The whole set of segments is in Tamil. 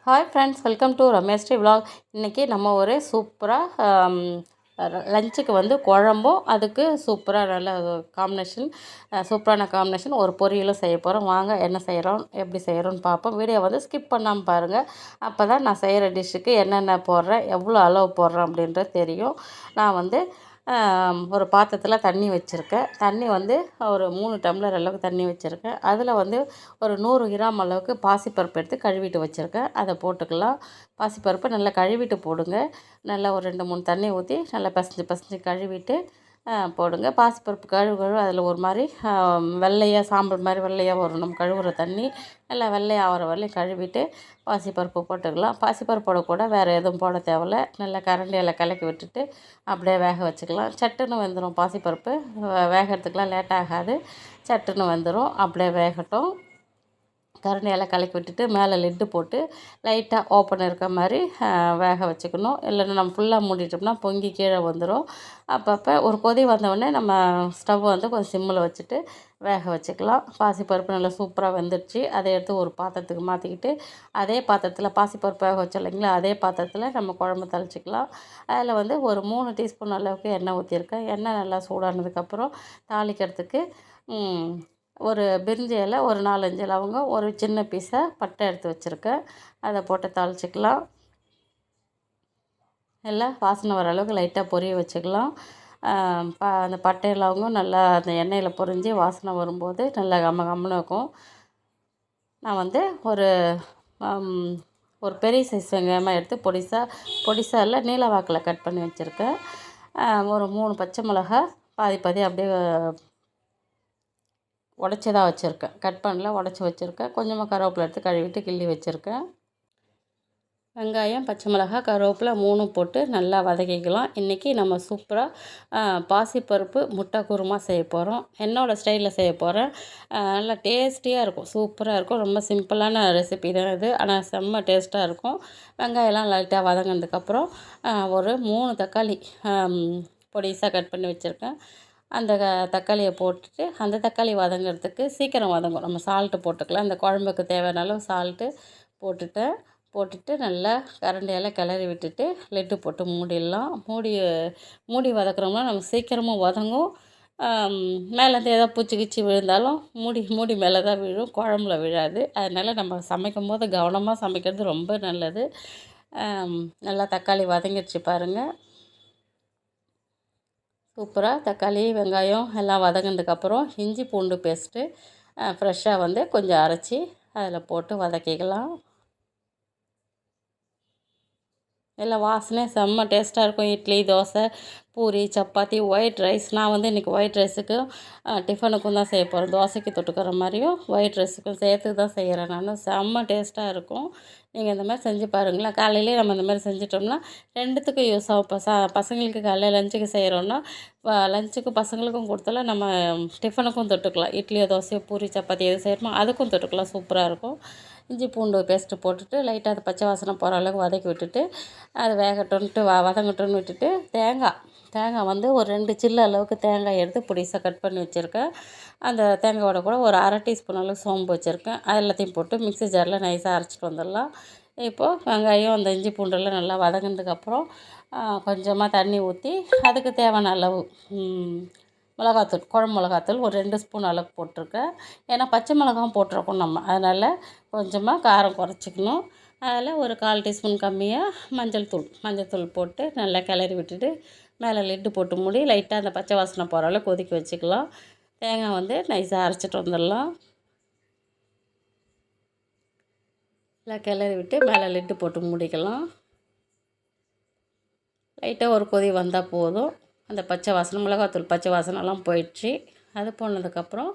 Hi friends, welcome to Rameshri vlog. இன்றைக்கி நம்ம ஒரு சூப்பராக லஞ்சுக்கு வந்து குழம்பும் அதுக்கு சூப்பராக நல்ல சூப்பரான காம்பினேஷன் ஒரு பொரியலும் செய்ய போகிறோம். வாங்க என்ன செய்கிறோம் எப்படி செய்கிறோன்னு பார்ப்போம். வீடியோ வந்து ஸ்கிப் பண்ணாமல் பாருங்கள். அப்போ தான் நான் செய்கிற டிஷ்ஷுக்கு என்னென்ன போடுறேன், எவ்வளோ அளவு போடுறேன் அப்படின்றது தெரியும். நான் வந்து ஒரு பாத்திரத்தில் தண்ணி வச்சுருக்கேன். தண்ணி வந்து ஒரு 3 டம்ளர் அளவுக்கு தண்ணி வச்சுருக்கேன். அதில் வந்து ஒரு 100 கிராம் அளவுக்கு பாசிப்பருப்பு எடுத்து கழுவிட்டு வச்சுருக்கேன். அதை போட்டுக்கலாம். பாசிப்பருப்பு நல்லா கழுவிட்டு போடுங்க. நல்லா ஒரு 2 3 தண்ணி ஊற்றி நல்லா பிசைஞ்சு கழுவிட்டு போடுங்க. பாசிப்பருப்பு கழுவ அதில் ஒரு மாதிரி வெள்ளையாக சாம்பல் மாதிரி வெள்ளையாக வரும். நம்ம கழுவுற தண்ணி நல்லா வெள்ளையாக ஆகிற வரலையும் கழுவிட்டு பாசிப்பருப்பு போட்டுக்கலாம். பாசிப்பருப்போட கூட வேறு எதுவும் போட தேவையில்ல. நல்லா கரண்டியில் கலக்கி விட்டுட்டு அப்படியே வேக வச்சுக்கலாம். சட்டுன்னு வெந்துடும். பாசிப்பருப்பு வேகிறதுக்கெலாம் லேட் ஆகாது, சட்டுன்னு வெந்துடும். அப்படியே வேகட்டும். கரண்டியெல்லாம் கலக்கி விட்டுட்டு மேலே லிட்டு போட்டு லைட்டாக ஓப்பன் இருக்க மாதிரி வேக வச்சுக்கணும். இல்லைன்னா நம்ம ஃபுல்லாக மூடிட்டோம்னா பொங்கி கீழே வந்துடும். அப்பப்போ ஒரு கொதி வந்தவுடனே நம்ம ஸ்டவ் வந்து கொஞ்சம் சிம்மில் வச்சுட்டு வேக வச்சுக்கலாம். பாசிப்பருப்பு நல்லா சூப்பராக வெந்துடுச்சு. அதை எடுத்து ஒரு பாத்திரத்துக்கு மாற்றிக்கிட்டு அதே பாத்திரத்தில் பாசிப்பருப்பு வேக வச்சோம் இல்லைங்களா, அதே பாத்திரத்தில் நம்ம குழம்பு தாளிச்சிக்கலாம். அதில் வந்து ஒரு 3 டீஸ்பூன் அளவுக்கு எண்ணெய் ஊற்றிருக்கேன். எண்ணெய் நல்லா சூடானதுக்கப்புறம் தாளிக்கிறதுக்கு ஒரு பிரிஞ்சி இலை, ஒரு 4 5 லவங்கம், ஒரு சின்ன பீஸை பட்டை எடுத்து வச்சுருக்கேன். அதை போட்டு தாளிச்சிக்கலாம். எல்லாம் வாசனை வர அளவுக்கு லைட்டாக பொரிய வச்சுக்கலாம். அந்த பட்டை லவங்கம் நல்லா அந்த எண்ணெயில் பொரிஞ்சு வாசனை வரும்போது நல்லா கம்மன்னு இருக்கும். நான் வந்து ஒரு பெரிய சைஸ் வெங்காயமாக எடுத்து பொடிசாக இல்லை நீல வாக்கில் கட் பண்ணி வச்சுருக்கேன். ஒரு 3 பச்சை மிளகா பாதி அப்படியே உடச்சி தான் வச்சுருக்கேன். கட் பண்ணல, உடச்சி வச்சுருக்கேன். கொஞ்சமாக கருவேப்பிலை எடுத்து கழுவிட்டு கிள்ளி வச்சுருக்கேன். வெங்காயம், பச்சை மிளகாய், கருவேப்பிலை 3 போட்டு நல்லா வதக்கிக்கலாம். இன்றைக்கி நம்ம சூப்பராக பாசிப்பருப்பு முட்டை குருமா செய்ய போகிறோம். என்னோடய ஸ்டைலில் செய்ய போகிறேன். நல்லா டேஸ்டியாக இருக்கும், சூப்பராக இருக்கும். ரொம்ப சிம்பிளான ரெசிபி தான் இது, ஆனால் செம்ம டேஸ்ட்டாக இருக்கும். வெங்காயம்லாம் லைட்டாக வதங்கினதுக்கப்புறம் ஒரு 3 தக்காளி பொடிசாக கட் பண்ணி வச்சுருக்கேன். அந்த தக்காளியை போட்டுட்டு அந்த தக்காளி வதங்கிறதுக்கு சீக்கிரம் வதங்கும். நம்ம சால்ட்டு போட்டுக்கலாம். இந்த குழம்புக்கு தேவையான அளவு சால்ட்டு போட்டுட்டு நல்லா கரண்டியால் கிளறி விட்டுட்டு லிட்டு போட்டு மூடிடலாம். மூடி வதக்குறோம்னா நமக்கு சீக்கிரமாக வதங்கும். மேலேருந்து ஏதாவது பூச்சி கீச்சி விழுந்தாலும் மூடி மேலே தான் விழும், குழம்புல விழாது. அதனால் நம்ம சமைக்கும் போது கவனமாக சமைக்கிறது ரொம்ப நல்லது. நல்லா தக்காளி வதங்கிடுச்சு பாருங்கள். சூப்பராக தக்காளி வெங்காயம் எல்லாம் வதங்கினதுக்கப்புறம் இஞ்சி பூண்டு பேஸ்ட்டு ஃப்ரெஷ்ஷாக வந்து கொஞ்சம் அரைச்சி அதில் போட்டு வதக்கிக்கலாம். எல்லாம் வாசனை செம்ம டேஸ்ட்டாக இருக்கும். Idli, dosa, puri, chapati, white rice. நான் வந்து இன்றைக்கி ஒயிட் ரைஸுக்கும் டிஃபனுக்கும் தான் செய்ய போகிறேன். தோசைக்கு தொட்டுக்கிற மாதிரியும் ஒயிட் ரைஸுக்கும் சேர்த்து தான் செய்கிறேன் நான். செம்ம டேஸ்ட்டாக இருக்கும். நீங்கள் இந்த மாதிரி செஞ்சு பாருங்களேன். காலையிலே நம்ம இந்த மாதிரி செஞ்சிட்டோம்னா 2த்துக்கும் யூஸ் ஆகும். பசங்களுக்கு காலையில் லஞ்சுக்கு செய்கிறோன்னா லஞ்சுக்கு பசங்களுக்கும் கொடுத்தாலும் நம்ம டிஃபனுக்கும் தொட்டுக்கலாம். இட்லியோ, தோசையோ, பூரி, சப்பாத்தி எது செய்கிறோமோ அதுக்கும் தொட்டுக்கலாம். சூப்பராக இருக்கும். இஞ்சி பூண்டு பேஸ்ட்டு போட்டுட்டு லைட்டாக அது பச்சை வாசனை போகிற அளவுக்கு வதக்கி விட்டுட்டு அது வேகட்டும்ன்ட்டு வதங்கட்டும்னு விட்டுட்டு தேங்காய் வந்து ஒரு 2 சில்லு அளவுக்கு தேங்காய் எடுத்து பொடிசாக கட் பண்ணி வச்சுருக்கேன். அந்த தேங்காயோட கூட ஒரு 1/2 டீஸ்பூன் அளவுக்கு சோம்பு வச்சுருக்கேன். அது எல்லாத்தையும் போட்டு மிக்ஸி ஜாரில் நைஸாக அரைச்சிட்டு வந்துடலாம். இப்போது வெங்காயம் அந்த இஞ்சி பூண்டெல்லாம் நல்லா வதங்கினதுக்கப்புறம் கொஞ்சமாக தண்ணி ஊற்றி அதுக்கு தேவையான அளவு மிளகாத்தூள், குழம்பு மிளகாத்தூள் ஒரு 2 ஸ்பூன் அளவுக்கு போட்டிருக்கேன். ஏன்னா பச்சை மிளகாவும் போட்டிருக்கோம் நம்ம, அதனால் கொஞ்சமாக காரம் குறைச்சிக்கணும். அதில் ஒரு 1/4 டீஸ்பூன் கம்மியாக மஞ்சள் தூள் போட்டு நல்லா கிளறி விட்டுட்டு மேலே லிட்டு போட்டு மூடி லைட்டாக அந்த பச்சை வாசனை போகிற அளவு கொதிக்க வச்சுக்கலாம். தேங்காய் வந்து நைஸாக அரைச்சிட்டு வந்துடலாம். நல்லா கிளறி விட்டு மேலே லிட்டு போட்டு மூடிக்கலாம். லைட்டாக ஒரு கொதி வந்தால் போதும். அந்த பச்சை வாசனை, மிளகாத்தூள் பச்சை வாசனைலாம் போயிடுச்சு. அது போனதுக்கப்புறம்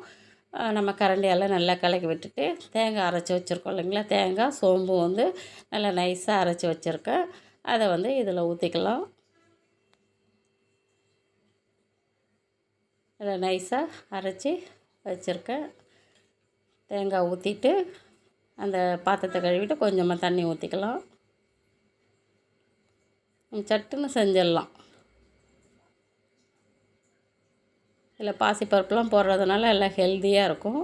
நம்ம கரண்டியால் நல்லா கலக்கி விட்டுட்டு தேங்காய் அரைச்சி வச்சுருக்கோம் இல்லைங்களா, தேங்காய் சோம்பு வந்து நல்லா நைஸாக அரைச்சி வச்சுருக்கேன். அதை வந்து இதில் ஊற்றிக்கலாம். நல்லா நைஸாக அரைச்சி வச்சுருக்கேன். தேங்காய் ஊற்றிட்டு அந்த பாத்திரத்தை கழுவிட்டு கொஞ்சமாக தண்ணி ஊற்றிக்கலாம். சட்டுன்னு செஞ்சிடலாம். இதில் பாசிப்பருப்புலாம் போடுறதுனால எல்லாம் ஹெல்த்தியாக இருக்கும்.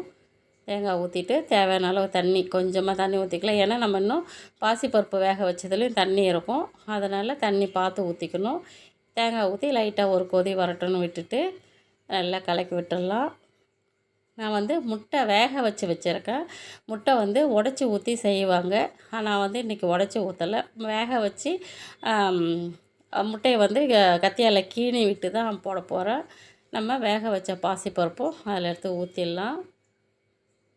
தேங்காய் ஊற்றிட்டு தேவையான அளவு தண்ணி, கொஞ்சமாக தண்ணி ஊற்றிக்கலாம். ஏன்னா நம்ம இன்னும் பாசிப்பருப்பு வேக வச்சதுலேயும் தண்ணி இருக்கும், அதனால் தண்ணி பார்த்து ஊற்றிக்கணும். தேங்காய் ஊற்றி லைட்டாக ஒரு கொதி வரட்டும்னு விட்டுட்டு நல்லா கலக்கி விட்டுடலாம். நான் வந்து முட்டை வேக வச்சுருக்கேன். முட்டை வந்து உடச்சி ஊற்றி செய்வாங்க, நான் வந்து இன்றைக்கி உடச்சி ஊற்றலை, வேக வச்சு முட்டையை வந்து கத்தியால் கீனி விட்டு தான் போட போகிறேன். நம்ம வேக வச்ச பாசிப்பருப்பும் அதில் எடுத்து ஊற்றிடலாம்.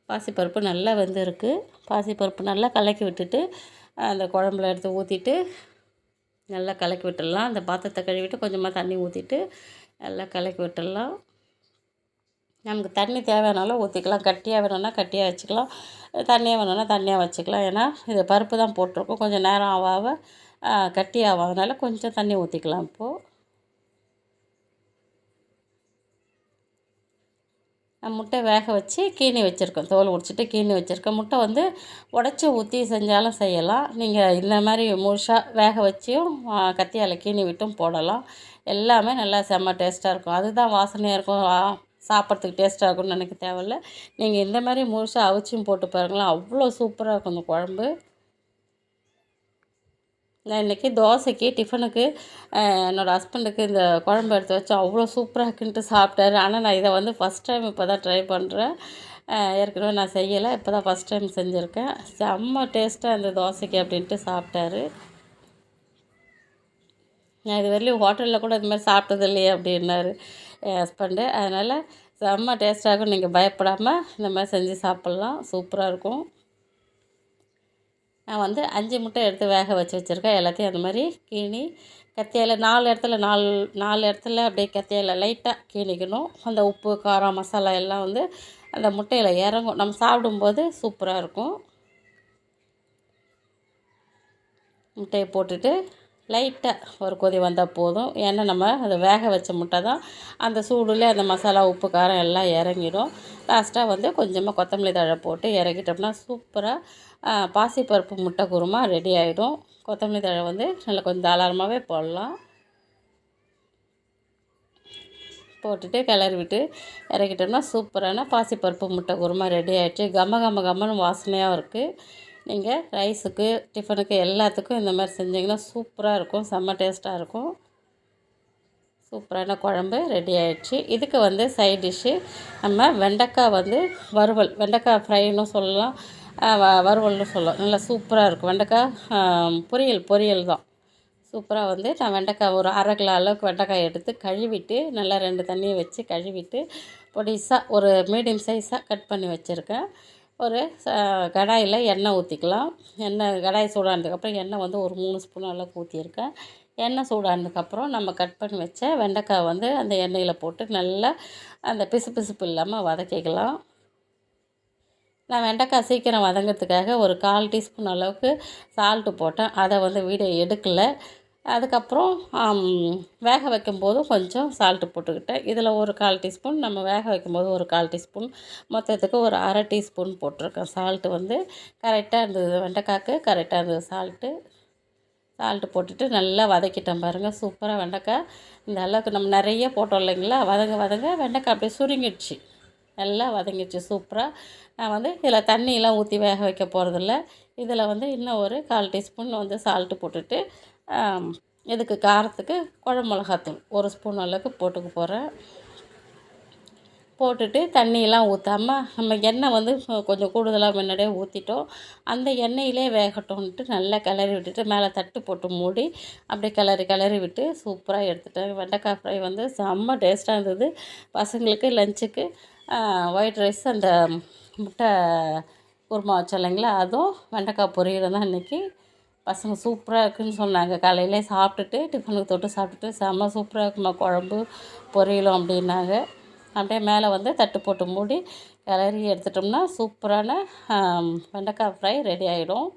பாசிப்பருப்பு நல்லா வெந்திருக்கு. பாசிப்பருப்பு நல்லா கலக்கி விட்டுட்டு அந்த குழம்புல எடுத்து ஊற்றிட்டு நல்லா கலக்கி விட்டுடலாம். அந்த பாத்திரத்தை கழுவிட்டு கொஞ்சமாக தண்ணி ஊற்றிட்டு நல்லா கலக்கி விட்டுடலாம். நமக்கு தண்ணி தேவையானாலும் ஊற்றிக்கலாம், கட்டியாக வேணும்னா கட்டியாக வச்சுக்கலாம், தண்ணியாக வேணும்னா தண்ணியாக வச்சுக்கலாம். ஏன்னா இது பருப்பு தான் போட்டிருக்கோம், கொஞ்சம் நேரம் ஆக கட்டி ஆகாதனால கொஞ்சம் தண்ணி ஊற்றிக்கலாம். இப்போது முட்டை வேக வச்சு கீனி வச்சுருக்கேன், தோல் உரிச்சிட்டு கீனி வச்சுருக்கேன். முட்டை வந்து உடச்சி ஊற்றி செஞ்சாலும் செய்யலாம், நீங்கள் இந்த மாதிரி முழுசாக வேக வச்சியும் கத்தியால் கீனி விட்டும் போடலாம். எல்லாமே நல்லா செம்ம டேஸ்ட்டாக இருக்கும். அதுதான் வாசனையாக இருக்கும், சாப்பிட்றதுக்கு டேஸ்ட்டாக இருக்கும்னு நினைக்க தேவையில்ல. நீங்கள் இந்த மாதிரி முழுசாக அவிச்சும் போட்டு பாருங்களேன், அவ்வளோ சூப்பராக இருக்கும் இந்த குழம்பு. நான் இன்றைக்கி தோசைக்கு டிஃபனுக்கு என்னோடய ஹஸ்பண்டுக்கு இந்த குழம்பு எடுத்து வச்சு அவ்வளோ சூப்பராக இருக்குன்ட்டு சாப்பிட்டாரு. ஆனால் நான் இதை வந்து ஃபஸ்ட் டைம் இப்போ தான் ட்ரை பண்ணுறேன், ஏற்கனவே நான் செய்யலை, இப்போ தான் ஃபஸ்ட் டைம் செஞ்சுருக்கேன். செம்ம டேஸ்ட்டாக இந்த தோசைக்கு அப்படின்ட்டு சாப்பிட்டாரு. நான் இது வரையிலும் ஹோட்டலில் கூட இது மாதிரி சாப்பிட்டது இல்லையே அப்படின்னாரு என் ஹஸ்பண்டு. அதனால் செம்ம டேஸ்ட்டாகும், நீங்கள் பயப்படாமல் இந்த மாதிரி செஞ்சு சாப்பிட்லாம், சூப்பராக இருக்கும். நான் வந்து 5 முட்டை எடுத்து வேக வச்சுருக்கேன். எல்லாத்தையும் அந்த மாதிரி கீனி கத்தியால் 4 இடத்துல 4 இடத்துல அப்படியே கத்தியால் லைட்டாக கீனிக்கணும். அந்த உப்பு, காரம், மசாலா எல்லாம் வந்து அந்த முட்டையில் இறங்கும், நம்ம சாப்பிடும்போது சூப்பராக இருக்கும். முட்டையை போட்டுட்டு லைட்டாக ஒரு கொதி வந்தால் போதும். ஏன்னா நம்ம அதை வேக வச்ச முட்டை தான், அந்த சூடுலேயே அந்த மசாலா, உப்பு, காரம் எல்லாம் இறங்கிடும். லாஸ்ட்டாக வந்து கொஞ்சமாக கொத்தமல்லி தழை போட்டு இறக்கிட்டோம்னா சூப்பராக பாசிப்பருப்பு முட்டை குருமா ரெடி ஆகிடும். கொத்தமல்லி தழை வந்து நல்லா கொஞ்சம் தாராளமாகவே போடலாம். போட்டுட்டு கிளறி விட்டு இறக்கிட்டோம்னா சூப்பரான பாசிப்பருப்பு முட்டை குருமா ரெடி ஆகிடுச்சு. கம்மன்னு வாசனையாகவும் இருக்குது. நீங்கள் ரைஸுக்கு, டிஃபனுக்கு எல்லாத்துக்கும் இந்த மாதிரி செஞ்சிங்கன்னா சூப்பராக இருக்கும், செம்ம டேஸ்ட்டாக இருக்கும். சூப்பரான குழம்பு ரெடி ஆகிடுச்சு. இதுக்கு வந்து சைட் டிஷ்ஷு நம்ம வெண்டைக்காய் வந்து வறுவல், வெண்டைக்காய் ஃப்ரைன்னு சொல்லலாம், வறுவல்னு சொல்லலாம். நல்லா சூப்பராக இருக்கும். வெண்டைக்காய் பொரியல் தான். சூப்பராக வந்து நான் வெண்டைக்காய் ஒரு 1/2 கிலோ அளவுக்கு வெண்டைக்காய் எடுத்து கழுவிட்டு நல்லா 2 தண்ணியை வச்சு கழுவிட்டு பொடிசாக ஒரு மீடியம் சைஸாக கட் பண்ணி வச்சுருக்கேன். ஒரு கடாயில் எண்ணெய் ஊற்றிக்கலாம். கடாய் சூடானதுக்கப்புறம் எண்ணெய் வந்து ஒரு 3 ஸ்பூன் அளவுக்கு ஊற்றியிருக்கேன். எண்ணெய் சூடானதுக்கப்புறம் நம்ம கட் பண்ணி வச்ச வெண்டைக்காய் வந்து அந்த எண்ணெயில் போட்டு நல்லா அந்த பிசுபிசுப்பு இல்லாமல் வதக்கிக்கலாம். நான் வெண்டைக்காய் சீக்கிரம் வதங்கிறதுக்காக ஒரு 1/4 டீஸ்பூன் அளவுக்கு சால்ட்டு போட்டேன், அதை வந்து வீடியோ எடுக்கலை. அதுக்கப்புறம் வேக வைக்கும்போதும் கொஞ்சம் சால்ட்டு போட்டுக்கிட்டேன். இதில் ஒரு 1/4 டீஸ்பூன், நம்ம வேக வைக்கும்போது ஒரு 1/4 டீஸ்பூன், மொத்தத்துக்கு ஒரு 1/2 டீஸ்பூன் போட்டிருக்கேன். சால்ட்டு வந்து கரெக்டாக இருந்தது, வெண்டைக்காய்க்கு கரெக்டாக இருந்தது சால்ட்டு போட்டுட்டு நல்லா வதக்கிட்டேன் பாருங்கள். சூப்பராக வெண்டைக்காய் இந்த அளவுக்கு நம்ம நிறைய போட்டோம் இல்லைங்களா, வதங்க வெண்டைக்காய் அப்படியே சுருங்கிடுச்சு, நல்லா வதங்கிடுச்சு சூப்பராக. நான் வந்து இதில் தண்ணியெலாம் ஊற்றி வேக வைக்க போகிறதில்ல. இதில் வந்து இன்னும் ஒரு 1/4 டீஸ்பூன் வந்து சால்ட்டு போட்டுட்டு இதுக்கு காரத்துக்கு குழம்பு மிளகாத்தூள் 1 ஸ்பூன் அளவுக்கு போட்டுக்க போகிறேன். போட்டுட்டு தண்ணியெல்லாம் ஊற்றாமல் நம்ம எண்ணெய் வந்து கொஞ்சம் கூடுதலாக முன்னாடியே ஊற்றிட்டோம், அந்த எண்ணெயிலே வேகட்டும்ன்ட்டு நல்லா கிளறி விட்டுட்டு மேலே தட்டு போட்டு மூடி அப்படியே கிளறி விட்டு சூப்பராக எடுத்துட்டேன். வெண்டைக்காய் ஃப்ரை வந்து செம்ம டேஸ்ட்டாக இருந்தது. பசங்களுக்கு லஞ்சுக்கு ஒயிட் ரைஸ் அந்த முட்டை குருமா வச்சோம் இல்லைங்களா, அதுவும் வெண்டைக்காய் பொரியலும் தான் இன்றைக்கி. பசங்க சூப்பராக இருக்குதுன்னு சொன்னாங்க, காலையிலே சாப்பிட்டுட்டு டிஃபனுக்கு தொட்டு சாப்பிட்டுட்டு செம்ம சூப்பராக இருக்குமா குழம்பு பொரியலும் அப்படின்னாங்க. அப்படியே மேலே வந்து தட்டு போட்டு மூடி கிளறி எடுத்துட்டோம்னா சூப்பரான வெண்டைக்காய் ஃப்ரை ரெடி ஆகிடும்.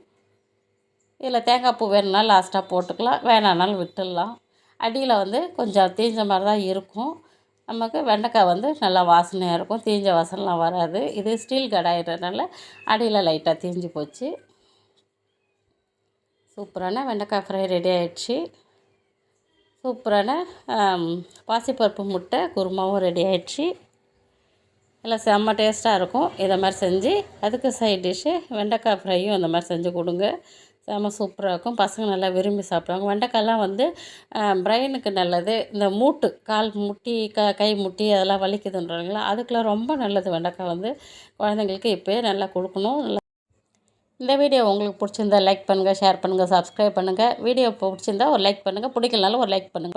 இதில் தேங்காய் பூ வேணும்னா லாஸ்ட்டாக போட்டுக்கலாம், வேணான்னாலும் விட்டுடலாம். அடியில் வந்து கொஞ்சம் தீஞ்ச மாதிரி தான் இருக்கும், நமக்கு வெண்டைக்காய் வந்து நல்லா வாசனையாக இருக்கும், தீஞ்ச வாசனைலாம் வராது. இது ஸ்டீல் கடாயிறதுனால அடியில் லைட்டாக தீஞ்சு போச்சு. சூப்பரான வெண்டைக்காய் ஃப்ரை ரெடி ஆகிடுச்சு. சூப்பரான பாசிப்பருப்பு முட்டை குருமாவும் ரெடி ஆகிடுச்சு. எல்லாம் செம்ம டேஸ்ட்டாக இருக்கும். இதை மாதிரி செஞ்சு அதுக்கு சைட் டிஷ்ஷு வெண்டைக்காய் ஃப்ரையும் இந்த மாதிரி செஞ்சு கொடுங்க. செம்ம சூப்பராக இருக்கும். பசங்க நல்லா விரும்பி சாப்பிடுவாங்க. வெண்டைக்காய்லாம் வந்து பிரெயினுக்கு நல்லது. இந்த மூட்டு கால் முட்டி கை முட்டி அதெல்லாம் வலிக்குதுன்றாங்களா, அதுக்கெலாம் ரொம்ப நல்லது வெண்டைக்காய் வந்து. குழந்தைங்களுக்கு இப்போயே நல்லா கொடுக்கணும். இந்த வீடியோ உங்களுக்கு பிடிச்சிருந்தா லைக் பண்ணுங்கள், ஷேர் பண்ணுங்கள், சப்ஸ்கிரைப் பண்ணுங்கள். வீடியோ பிடிச்சிருந்தா ஒரு லைக் பண்ணுங்கள், பிடிக்கலனாலும் ஒரு லைக் பண்ணுங்கள்.